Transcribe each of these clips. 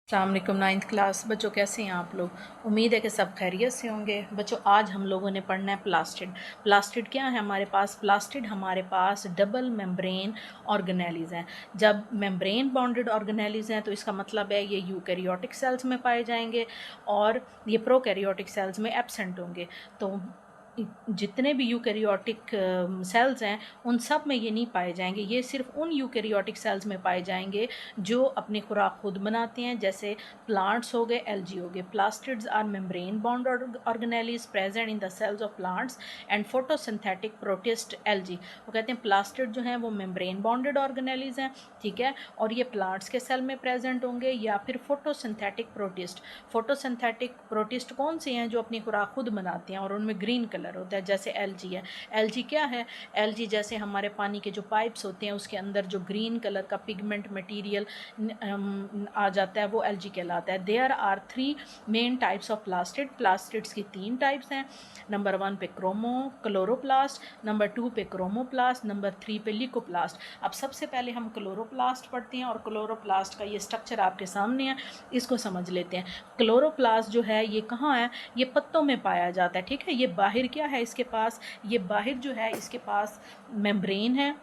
अस्सलाम वालेकुम। 9th class बच्चों, कैसे हैं आप लोग? उम्मीद है कि सब खैरियत से होंगे। बच्चों, आज हम लोगों ने पढ़ना है प्लास्टिड। प्लास्टिड क्या है हमारे पास? प्लास्टिड हमारे पास डबल मेम्ब्रेन ऑर्गेनेलीज हैं। जब मेम्ब्रेन बॉन्डेड ऑर्गेनेलीज हैं तो इसका मतलब है ये यूकैरियोटिक सेल्स में पाए जाएंगे और ये प्रोकैरियोटिक सेल्स में एब्सेंट होंगे। तो जितने भी यूकैरियोटिक सेल्स हैं उन सब में ये नहीं पाए जाएंगे। ये सिर्फ उन यूकैरियोटिक सेल्स में पाए जाएंगे जो अपनी खुराक खुद बनाते हैं, जैसे प्लांट्स हो गए, एल्गी हो गए। Plastids are membrane bound organelles present in the cells of plants and photosynthetic protist algae. वो कहते हैं प्लास्टिड जो हैं वो मेम्ब्रेन बॉन्डेड ऑर्गेनेलीज हैं, ठीक है, और ये प्लांट्स के सेल में प्रेजेंट होंगे या फिर फोटोसिंथेटिक प्रोटिस्ट। फोटोसिंथेटिक प्रोटिस्ट कौन से हैं? जो अपनी खुराक खुद बनाते हैं और उनमें ग्रीन कलर होता है, जैसे एल्गी है। एल्गी क्या है? एल्गी जैसे हमारे पानी के जो पाइप्स होते हैं उसके अंदर जो ग्रीन कलर का पिगमेंट मटेरियल आ जाता है वो एल्गी कहलाता है। There are 3 main types of plastid. Plastids की 3 टाइप्स हैं। नंबर 1 पे क्लोरोप्लास्ट, नंबर 2 पे क्रोमोप्लास्ट, नंबर 3 पे लिकोप्लास्ट। अब सबसे पहले हम क्लोरोप्लास्ट पढ़ते हैं और क्लोरोप्लास्ट का ये स्ट्रक्चर आपके सामने है, इसको समझ लेते हैं। क्लोरोप्लास्ट जो है ये कहाँ है? ये पत्तों में पाया जाता है, ठीक है। ये बाहर क्या है इसके पास? ये बाहर जो है इसके पास मेम्ब्रेन है,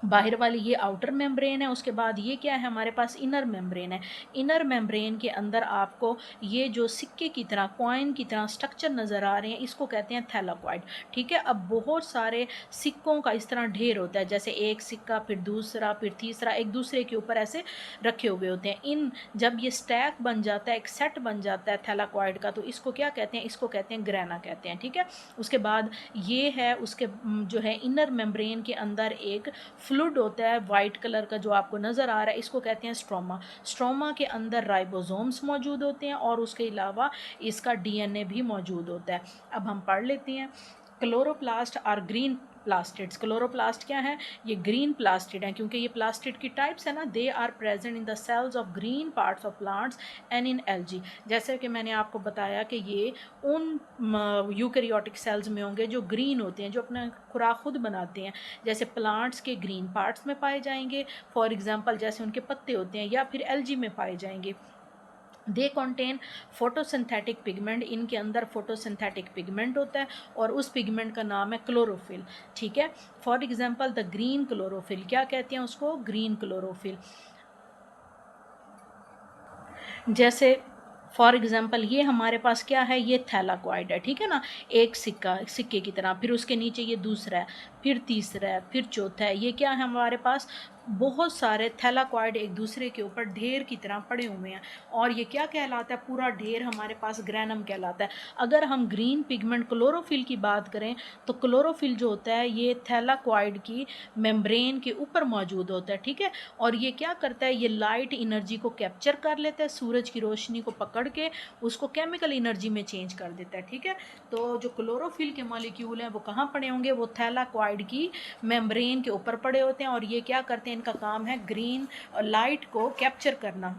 बाहर वाली ये आउटर मेम्ब्रेन है। उसके बाद ये क्या है हमारे पास? इनर मेम्ब्रेन है। इनर मेम्ब्रेन के अंदर आपको ये जो सिक्के की तरह, कॉइन की तरह स्ट्रक्चर नज़र आ रहे हैं, इसको कहते हैं थैलाकॉइड, ठीक है। अब बहुत सारे सिक्कों का इस तरह ढेर होता है, जैसे एक सिक्का, फिर दूसरा, फिर तीसरा, एक दूसरे के ऊपर ऐसे रखे हुए होते हैं। इन जब ये स्टैक बन जाता है, एक सेट बन जाता है थैलाकॉइड का, तो इसको क्या कहते हैं? इसको कहते हैं ग्रेना कहते हैं, ठीक है। उसके बाद ये है उसके जो है इनर मेम्ब्रेन के अंदर एक फ्लूइड होता है वाइट कलर का जो आपको नज़र आ रहा है, इसको कहते हैं स्ट्रोमा। स्ट्रोमा के अंदर राइबोसोम्स मौजूद होते हैं और उसके अलावा इसका डीएनए भी मौजूद होता है। अब हम पढ़ लेते हैं। Chloroplast are green plastids. Chloroplast क्या है? ये ग्रीन प्लास्टिड है, क्योंकि ये प्लास्टिड की टाइप्स है ना। They are present in the cells of green parts of plants and in algae. जैसे कि मैंने आपको बताया कि ये उन यूकैरियोटिक सेल्स में होंगे जो ग्रीन होते हैं, जो अपना खुराक खुद बनाते हैं, जैसे प्लांट्स के ग्रीन पार्ट्स में पाए जाएंगे, फॉर एग्जांपल जैसे उनके पत्ते होते हैं, या फिर एल्गी में पाए जाएंगे। दे कॉन्टेन फोटोसिंथेटिक पिगमेंट। इनके अंदर फोटोसिंथेटिक पिगमेंट होता है और उस पिगमेंट का नाम है क्लोरोफिल, ठीक है। For example the green chlorophyll, क्या कहते हैं उसको? Green chlorophyll. जैसे फॉर एग्जांपल ये हमारे पास क्या है? ये थैलाकॉइड है, ठीक है ना। एक सिक्का, सिक्के की तरह, फिर उसके नीचे ये दूसरा है, फिर तीसरा है, फिर चौथा है। ये क्या है हमारे पास? बहुत सारे थैलाकॉइड एक दूसरे के ऊपर ढेर की तरह पड़े हुए हैं, और ये क्या कहलाता है? पूरा ढेर हमारे पास ग्रैनम कहलाता है। अगर हम ग्रीन पिगमेंट क्लोरोफिल की बात करें तो क्लोरोफिल जो होता है ये थैलाकॉइड की मेम्ब्रेन के ऊपर मौजूद होता है, ठीक है। और ये क्या करता है? ये लाइट एनर्जी को कैप्चर कर लेता है, सूरज की रोशनी को पकड़ के उसको केमिकल एनर्जी में चेंज कर देता है, ठीक है। तो जो क्लोरोफिल के मॉलिक्यूल हैं वो कहाँ पड़े होंगे? वो थैलाकॉइड की मेम्ब्रेन के ऊपर पड़े होते हैं, और ये क्या करते हैं? इनका काम है ग्रीन लाइट को कैप्चर करना।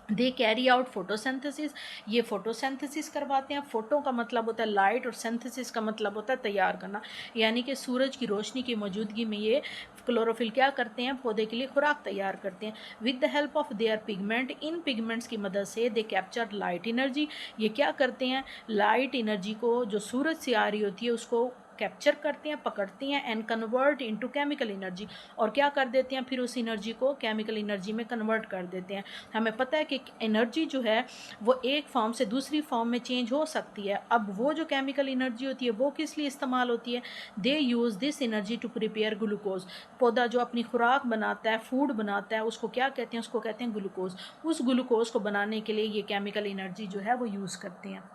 They carry out photosynthesis. ये फोटोसिंथेसिस करवाते हैं। फोटो का मतलब होता है लाइट और सिंथेसिस का मतलब होता है तैयार करना, यानी कि सूरज की रोशनी की मौजूदगी में ये क्लोरोफिल क्या करते हैं? पौधे के लिए खुराक तैयार करते हैं। With the help of their pigment, in pigments की मदद से दे कैप्चर लाइट एनर्जी। ये क्या करते हैं? लाइट एनर्जी को जो सूरज से आ रही होती है उसको कैप्चर करते हैं, पकड़ते हैं, and convert into chemical energy. और क्या कर देते हैं? फिर उस एनर्जी को केमिकल एनर्जी में कन्वर्ट कर देते हैं। हमें पता है कि एनर्जी जो है वो एक फॉर्म से दूसरी फॉर्म में चेंज हो सकती है। अब वो जो केमिकल एनर्जी होती है वो किस लिए इस्तेमाल होती है? They use this energy to prepare glucose. पौधा जो अपनी खुराक बनाता है, फूड बनाता है, उसको क्या कहते हैं? उसको कहते हैं ग्लूकोज। उस ग्लूकोज को बनाने के लिए ये केमिकल एनर्जी जो है वो यूज़ करते हैं।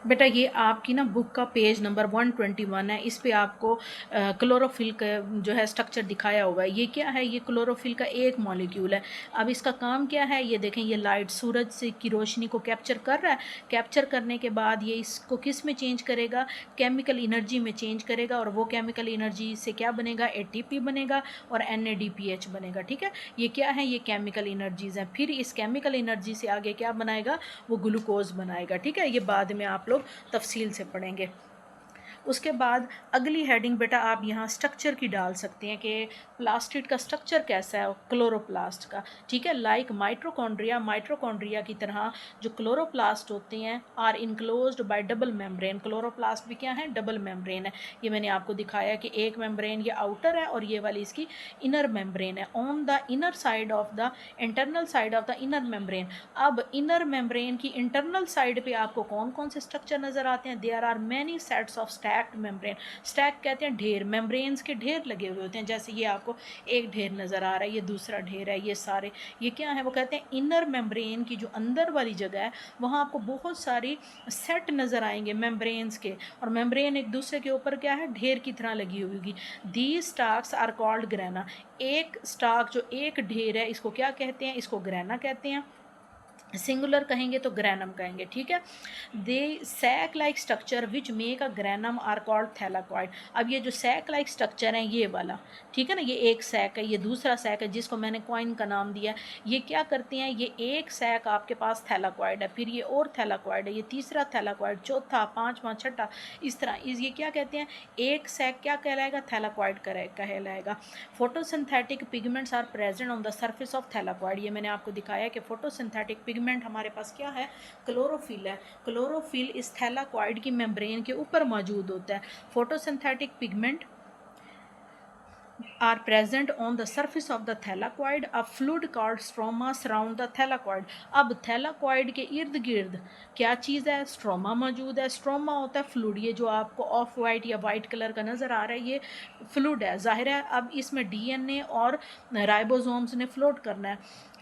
बेटा ये आपकी ना बुक का पेज नंबर 121 है, इस पे आपको क्लोरोफिल का जो है स्ट्रक्चर दिखाया हुआ है। ये क्या है? ये क्लोरोफिल का एक मॉलिक्यूल है। अब इसका काम क्या है? ये देखें, ये लाइट सूरज से की रोशनी को कैप्चर कर रहा है। कैप्चर करने के बाद ये इसको किस में चेंज करेगा? केमिकल एनर्जी में चेंज करेगा, और वो केमिकल एनर्जी से क्या बनेगा? ATP बनेगा और NADPH बनेगा, ठीक है। ये क्या है? ये केमिकल एनर्जीज़ हैं। फिर इस केमिकल एनर्जी से आगे क्या बनाएगा? वो ग्लूकोज बनाएगा, ठीक है। ये बाद में आप लोग तफसील से पढ़ेंगे। उसके बाद अगली हेडिंग बेटा आप यहाँ स्ट्रक्चर की डाल सकते हैं कि प्लास्टिड का स्ट्रक्चर कैसा है क्लोरोप्लास्ट का, ठीक है। लाइक माइट्रोकॉन्ड्रिया की तरह जो क्लोरोप्लास्ट होते हैं are enclosed by double membrane. Chloroplast भी क्या है, डबल मेम्ब्रेन है। ये मैंने आपको दिखाया कि एक मेम्ब्रेन ये आउटर है और ये वाली इसकी इनर मेम्ब्रेन है। On the inner side of the internal side of the inner membrane. अब इनर मेम्ब्रेन की इंटरनल साइड पे आपको कौन कौन से स्ट्रक्चर नजर आते हैं? There are many sets of stacked membrane. Stack कहते हैं ढेर, मेम्ब्रेन्स के ढेर लगे हुए होते हैं। जैसे ये आपको एक ढेर नजर आ रहा है, ये दूसरा ढेर है, ये सारे ये क्या है, वो कहते हैं इनर मेम्ब्रेन की जो अंदर वाली जगह है वहाँ आपको बहुत सारी सेट नजर आएंगे मेम्ब्रेन्स के, और मेम्ब्रेन एक दूसरे के ऊपर क्या है, ढेर की तरह लगी हुई होगी। These stacks are called grana. एक स्टाक जो एक ढेर है इसको क्या कहते हैं, इसको ग्रेना कहते हैं। सिंगुलर कहेंगे तो ग्रैनम कहेंगे, ठीक है। They sac like structure which make a granum are called thylakoid. अब ये जो सैक लाइक स्ट्रक्चर है ये वाला, ठीक है ना, ये एक सैक है, ये दूसरा सैक है जिसको मैंने कॉइन का नाम दिया। ये क्या करते हैं, ये एक सैक आपके पास थैलाकॉइड है, फिर ये और थैलाकॉइड है, ये तीसरा थैलाकॉइड, चौथा, पांचवा, छठा, इस तरह ये क्या कहते हैं, एक सैक क्या कहलाएगा, थैलाकॉइड कहलाएगा। Photosynthetic pigments are present on the surface of thylakoid. ये मैंने आपको दिखाया कि फोटोसिंथेटिक पिगमेंट हमारे पास क्या है, क्लोरोफिल है। क्लोरोफिल इस थैलाकॉइड की मेम्ब्रेन के ऊपर मौजूद होता है। Photosynthetic pigment are present on the surface of the thylakoid. A fluid called stroma surround the thylakoid. अब थैलाकॉइड के इर्द गिर्द क्या चीज़ है, स्ट्रोमा मौजूद है। स्ट्रोमा होता है फ्लूड, ये जो आपको ऑफ वाइट या वाइट कलर का नज़र आ रहा है ये फ्लूड है, जाहिर है। अब इसमें डीएनए और राइबोसोम्स ने फ्लोट करना है।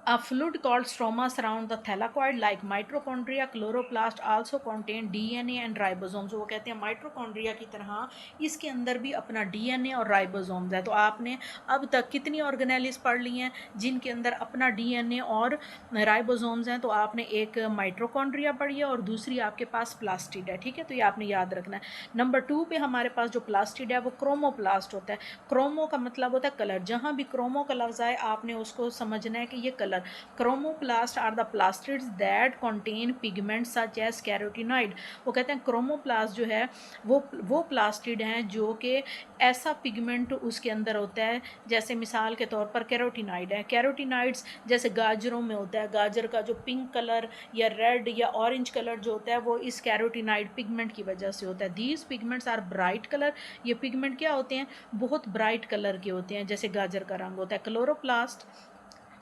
A fluid called stroma surround the thylakoid like mitochondria. Chloroplast also contain DNA and ribosomes. वो कहते हैं माइट्रोकॉन्ड्रिया की तरह इसके अंदर भी अपना DNA और राइबोसोम्स है। तो आपने अब तक कितनी ऑर्गेनेलिस पढ़ ली हैं जिनके अंदर अपना DNA और राइबोसोम्स हैं? तो आपने एक माइट्रोकॉन्ड्रिया पढ़ी है और दूसरी आपके पास प्लास्टिड है, ठीक है। तो ये आपने याद रखना है। नंबर 2 पे हमारे पास जो प्लास्टिड है वो क्रोमोप्लास्ट होता है। क्रोमो का मतलब होता है कलर, जहाँ भी क्रोमो का लफ्ज़ आए आपने उसको समझना है कि ये colour. Chromoplast are the plastids that contain pigments such as carotenoid. वो कहते हैं क्रोमोप्लास्ट जो है वो प्लास्टिड हैं जो कि ऐसा पिगमेंट उसके अंदर होता है, जैसे मिसाल के तौर पर कैरोटीनॉइड है। कैरोटीनॉइड्स जैसे गाजरों में होता है, गाजर का जो पिंक कलर या रेड या ऑरेंज कलर जो होता है वो इस कैरोटीनॉइड पिगमेंट की वजह से होता है। These pigments are bright colour. ये पिगमेंट क्या होते हैं, बहुत ब्राइट कलर के होते हैं, जैसे गाजर का रंग होता है।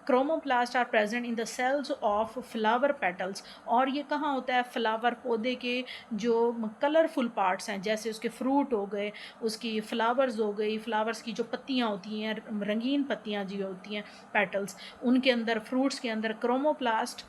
Chromoplast are present in the cells of flower petals. और ये कहाँ होता है, फ्लावर पौधे के जो कलरफुल पार्ट्स हैं, जैसे उसके फ्रूट हो गए, उसकी फ्लावर्स हो गई, फ्लावर्स की जो पत्तियाँ होती हैं, रंगीन पत्तियाँ जो होती हैं, पेटल्स, उनके अंदर, फ्रूट्स के अंदर chromoplast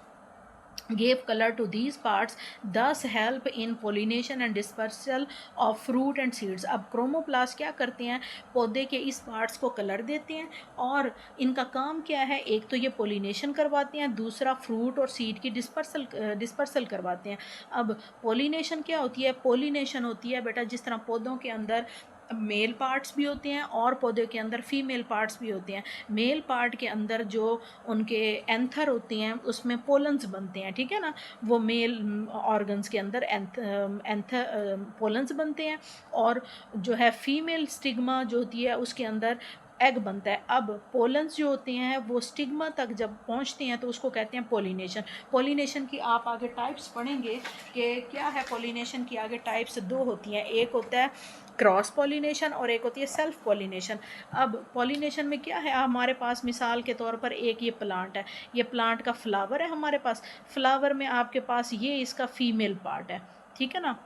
gave color to these parts, thus help in pollination and dispersal of fruit and seeds. अब क्रोमोप्लास्ट क्या करते हैं, पौधे के इस पार्ट्स को कलर देते हैं और इनका काम क्या है, एक तो ये पोलिनेशन करवाते हैं, दूसरा फ्रूट और सीड की डिस्पर्सल करवाते हैं। अब पोलिनेशन क्या होती है, पोलिनेशन होती है बेटा जिस तरह पौधों के अंदर मेल पार्ट्स भी होते हैं और पौधे के अंदर फीमेल पार्ट्स भी होते हैं। मेल पार्ट के अंदर जो उनके एंथर होते हैं उसमें पोलन्स बनते हैं, ठीक है ना, वो मेल ऑर्गन्स के अंदर एंथर पोलन्स बनते हैं, और जो है फीमेल स्टिग्मा जो होती है उसके अंदर एग बनता है। अब पोलन्स जो होते हैं वो स्टिग्मा तक जब पहुंचते हैं तो उसको कहते हैं पोलिनेशन। पोलिनेशन की आप आगे टाइप्स पढ़ेंगे कि क्या है, पोलिनेशन की आगे टाइप्स दो होती हैं, एक होता है क्रॉस पोलिनेशन और एक होती है सेल्फ पोलिनेशन। अब पोलिनेशन में क्या है, हमारे पास मिसाल के तौर पर एक ये प्लांट है, ये प्लांट का फ्लावर है हमारे पास, फ्लावर में आपके पास ये इसका फीमेल पार्ट है, ठीक है ना,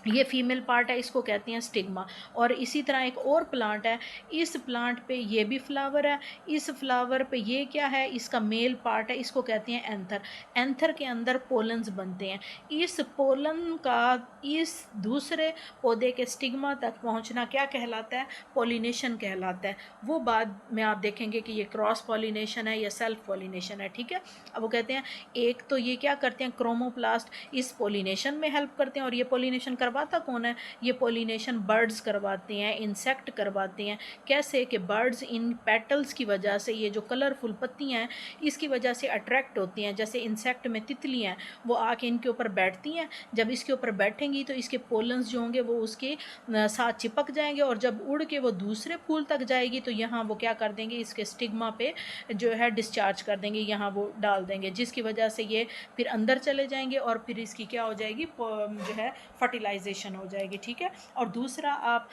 ये फीमेल पार्ट है, इसको कहते हैं स्टिग्मा। और इसी तरह एक और प्लांट है, इस प्लांट पे ये भी फ्लावर है, इस फ्लावर पे ये क्या है, इसका मेल पार्ट है, इसको कहते हैं एंथर। एंथर के अंदर पोलन्स बनते हैं, इस पोलन का इस दूसरे पौधे के स्टिग्मा तक पहुंचना क्या कहलाता है, पोलिनेशन कहलाता है। वो बाद में आप देखेंगे कि ये क्रॉस पोलिनेशन है या सेल्फ पोलिनेशन है, ठीक है। अब वो कहते हैं एक तो ये क्या करते हैं, क्रोमोप्लास्ट इस पोलिनेशन में हेल्प करते हैं और ये पोलिनेशन करवाते करवाता कौन है? ये पोलिनेशन बर्ड्स करवाते हैं, इंसेक्ट करवाते हैं। कैसे कि बर्ड्स इन पेटल्स की वजह से, ये जो कलरफुल पत्तियाँ हैं इसकी वजह से अट्रैक्ट होती हैं। जैसे इंसेक्ट में तितलियाँ हैं, वो आके इनके ऊपर बैठती हैं। जब इसके ऊपर बैठेंगी तो इसके पोलन्स जो होंगे वो उसके साथ चिपक जाएंगे, और जब उड़ के वो दूसरे फूल तक जाएगी तो यहाँ वो क्या कर देंगे, इसके स्टिग्मा पे जो है डिस्चार्ज कर देंगे, यहाँ वो डाल देंगे, जिसकी वजह से ये फिर अंदर चले जाएंगे और फिर इसकी क्या हो जाएगी, जो है फर्टिलाइजेशन हो जाएगी। ठीक है। और दूसरा, आप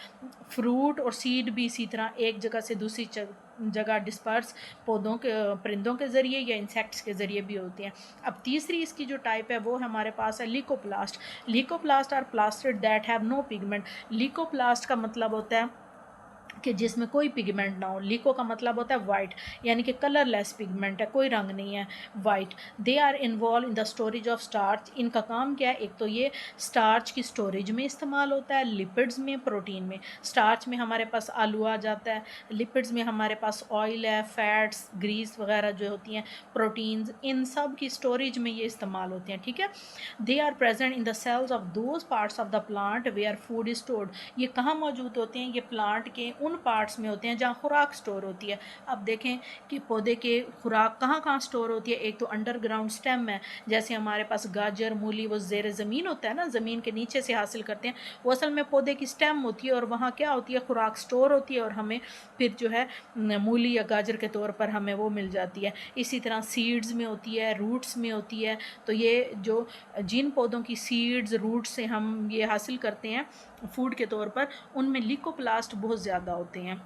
फ्रूट और सीड भी इसी तरह एक जगह से दूसरी जगह डिस्पर्स पौधों के, परिंदों के ज़रिए या इंसेक्ट्स के ज़रिए भी होती हैं। अब तीसरी इसकी जो टाइप है वो हमारे पास है leucoplast. Leucoplast are plastid that have no pigment. Leucoplast का मतलब होता है कि जिसमें कोई पिगमेंट ना हो। लीको का मतलब होता है वाइट, यानी कि कलरलेस पिगमेंट है, कोई रंग नहीं है, white. They are involve in the storage of starch. इनका काम क्या है? एक तो ये स्टार्च की स्टोरेज में इस्तेमाल होता है, लिपिड्स में, प्रोटीन में। स्टार्च में हमारे पास आलू आ जाता है, लिपिड्स में हमारे पास ऑयल है, फैट्स, ग्रीस वगैरह जो होती हैं, प्रोटीन्स, इन सब की स्टोरेज में ये इस्तेमाल होते हैं। ठीक है। They are present in the cells of those parts of the plant where food is stored. ये कहाँ मौजूद होते हैं? ये प्लांट के उन पार्ट्स में होते हैं जहाँ खुराक स्टोर होती है। अब देखें कि पौधे के खुराक कहाँ कहाँ स्टोर होती है। एक तो अंडरग्राउंड स्टेम है, जैसे हमारे पास गाजर, मूली, वो ज़ेर ज़मीन होता है ना, ज़मीन के नीचे से हासिल करते हैं, वो असल में पौधे की स्टेम होती है, और वहाँ क्या होती है, खुराक स्टोर होती है, और हमें फिर जो है मूली या गाजर के तौर पर हमें वो मिल जाती है। इसी तरह सीड्स में होती है, रूट्स में होती है। तो ये जो जिन पौधों की सीड्स, रूट्स से हम ये हासिल करते हैं फूड के तौर पर, उनमें लीकोप्लास्ट बहुत ज़्यादा होते हैं।